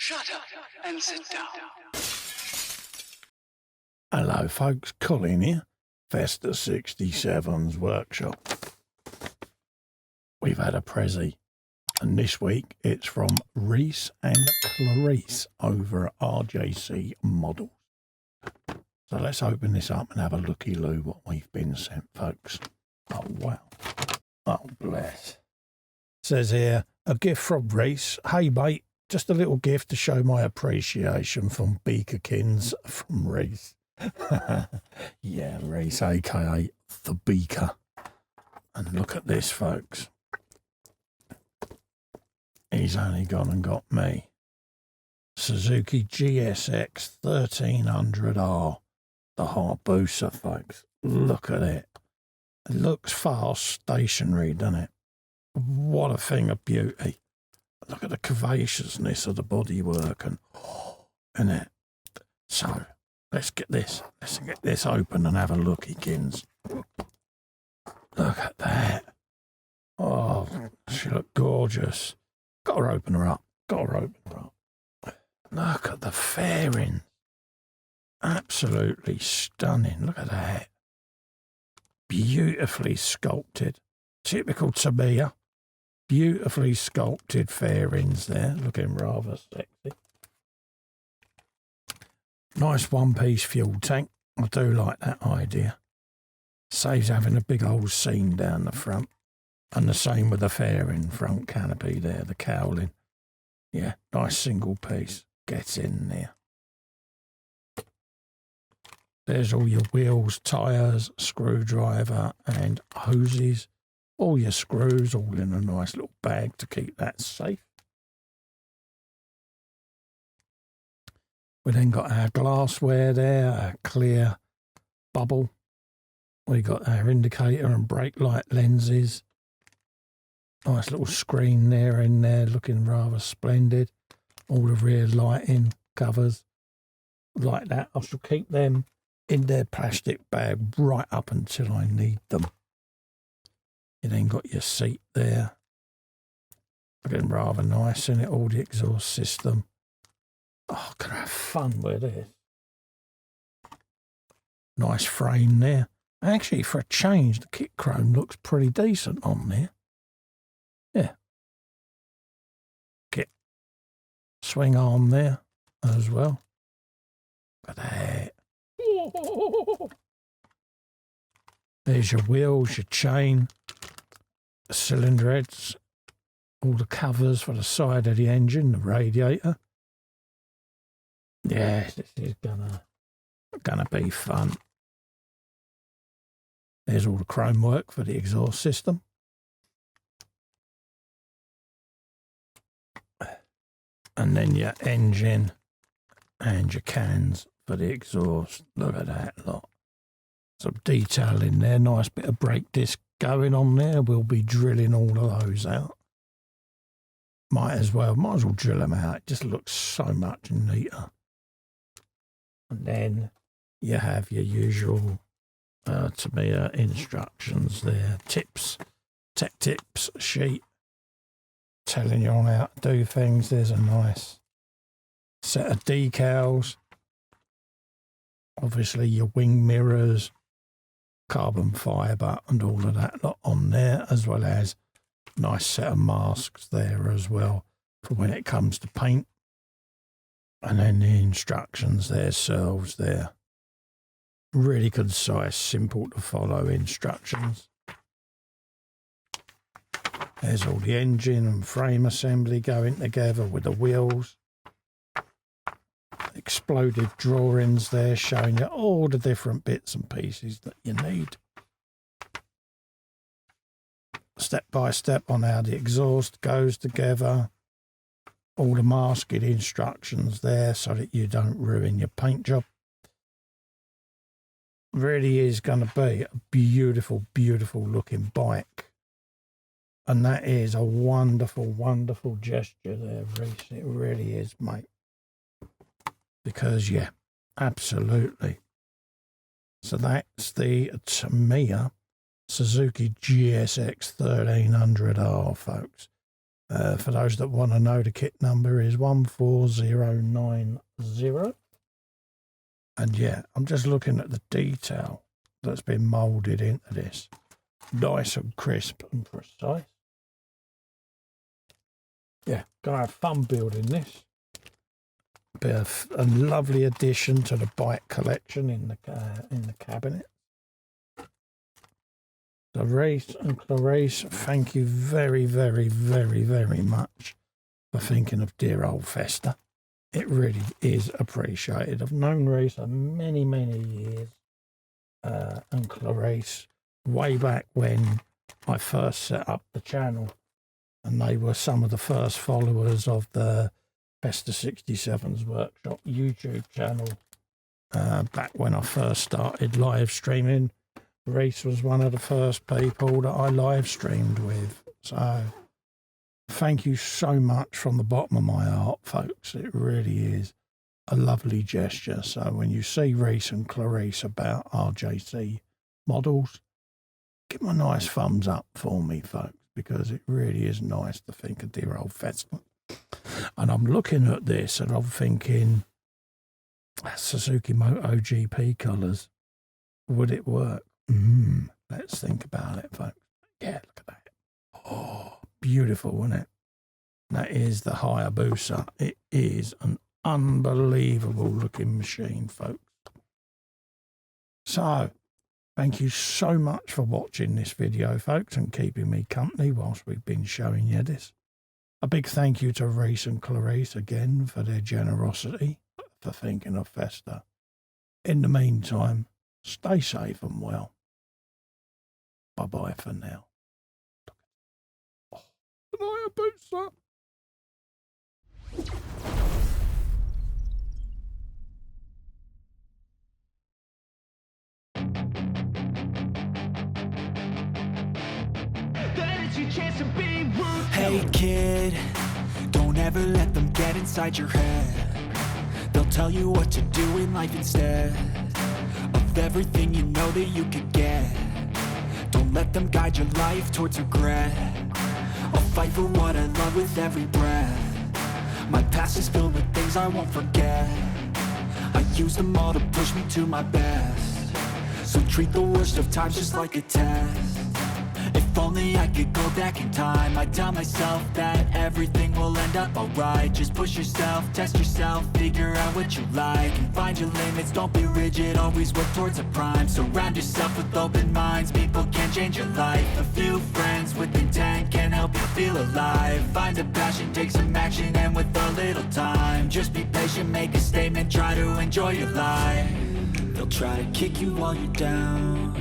Shut up and sit down. Hello folks, Colin here, Festa 67's workshop. We've had a prezzie, and this week it's from Reece and Clarisse over at RJC Models. So let's open this up and have a looky-loo what we've been sent, folks. Oh wow. Oh bless. Says here, a gift from Reece. Hey mate, just a little gift to show my appreciation from Beakerkins from Reece. Yeah, Reece, aka the Beaker. And look at this, folks. He's only gone and got me Suzuki GSX 1300R, the Hayabusa, folks. Look at it. It looks fast stationary, doesn't it? What a thing of beauty. Look at the cavaciousness of the bodywork and it. So let's get this open and have a looky, kins. Look at that. Oh, she looked gorgeous. Got her open her up. Look at the fairings. Absolutely stunning. Look at that. Beautifully sculpted. Typical Tamiya. Beautifully sculpted fairings there. Looking rather sexy. Nice one-piece fuel tank. I do like that idea. Saves having a big old seam down the front. And the same with the fairing front canopy there, the cowling. Yeah, nice single piece. Gets in there. There's all your wheels, tyres, screwdriver and hoses. All your screws all in a nice little bag to keep that safe. We then got our glassware there, our clear bubble. We got our indicator and brake light lenses. Nice little screen there in there, looking rather splendid. All the rear lighting covers like that. I shall keep them in their plastic bag right up until I need them. You then got your seat there. Looking rather nice in it, all the exhaust system. Oh, can I have fun with this? Nice frame there. Actually, for a change, the kit chrome looks pretty decent on there. Yeah. Kit swing arm there as well. Look at that. There's your wheels, your chain, the cylinder heads, all the covers for the side of the engine, the radiator. Yes, this is gonna be fun. There's all the chrome work for the exhaust system. And then your engine and your cans for the exhaust. Look at that lot. Some detail in there. Nice bit of brake disc going on there. We'll be drilling all of those out. Might as well drill them out. It just looks so much neater. And then you have your usual Tamiya instructions there. Tips, tech tips sheet. Telling you on how to do things. There's a nice set of decals. Obviously your wing mirrors, carbon fibre and all of that lot on there, as well as nice set of masks there as well for when it comes to paint. And then the instructions themselves there. Really concise, simple to follow instructions. There's all the engine and frame assembly going together with the wheels. Exploded drawings there showing you all the different bits and pieces that you need. Step by step on how the exhaust goes together. All the masking instructions there so that you don't ruin your paint job. Really is going to be a beautiful, beautiful looking bike. And that is a wonderful, wonderful gesture there, Reece. It really is, mate. Because, yeah, absolutely. So that's the Tamiya Suzuki GSX 1300R, folks. For those that want to know, the kit number is 14090. And yeah, I'm just looking at the detail that's been moulded into this. Nice and crisp and precise. Yeah, gonna have fun building this. Be a lovely addition to the bike collection in the cabinet. So Reece and Clarisse, thank you very, very, very, very much for thinking of dear old Festa. It really is appreciated. I've known Reece for many, many years, and Clarisse way back when I first set up the channel, and they were some of the first followers of the Festa 67's Workshop YouTube channel. Back when I first started live streaming, Reece was one of the first people that I live streamed with. So thank you so much from the bottom of my heart, folks. It really is a lovely gesture. So when you see Reece and Clarisse about RJC Models, give them a nice thumbs up for me, folks, because it really is nice to think of dear old Festa. And I'm looking at this and I'm thinking, Suzuki Moto GP colours, would it work? Let's think about it, folks. Yeah, look at that. Oh, beautiful, isn't it? That is the Hayabusa. It is an unbelievable looking machine, folks. So, thank you so much for watching this video, folks, and keeping me company whilst we've been showing you this. A big thank you to Reece and Clarisse again for their generosity, for thinking of Festa. In the meantime, stay safe and well. Bye-bye for now. Oh, an Hayabusa. Hey kid, don't ever let them get inside your head. They'll tell you what to do in life instead of everything you know that you could get. Don't let them guide your life towards regret. I'll fight for what I love with every breath. My past is filled with things I won't forget. I use them all to push me to my best. So treat the worst of times just like a test. If only I could go back in time, I'd tell myself that everything will end up alright. Just push yourself, test yourself, figure out what you like, and find your limits, don't be rigid, always work towards a prime. Surround yourself with open minds, people can change your life. A few friends with intent can help you feel alive. Find a passion, take some action, and with a little time, just be patient, make a statement, try to enjoy your life. They'll try to kick you while you're down,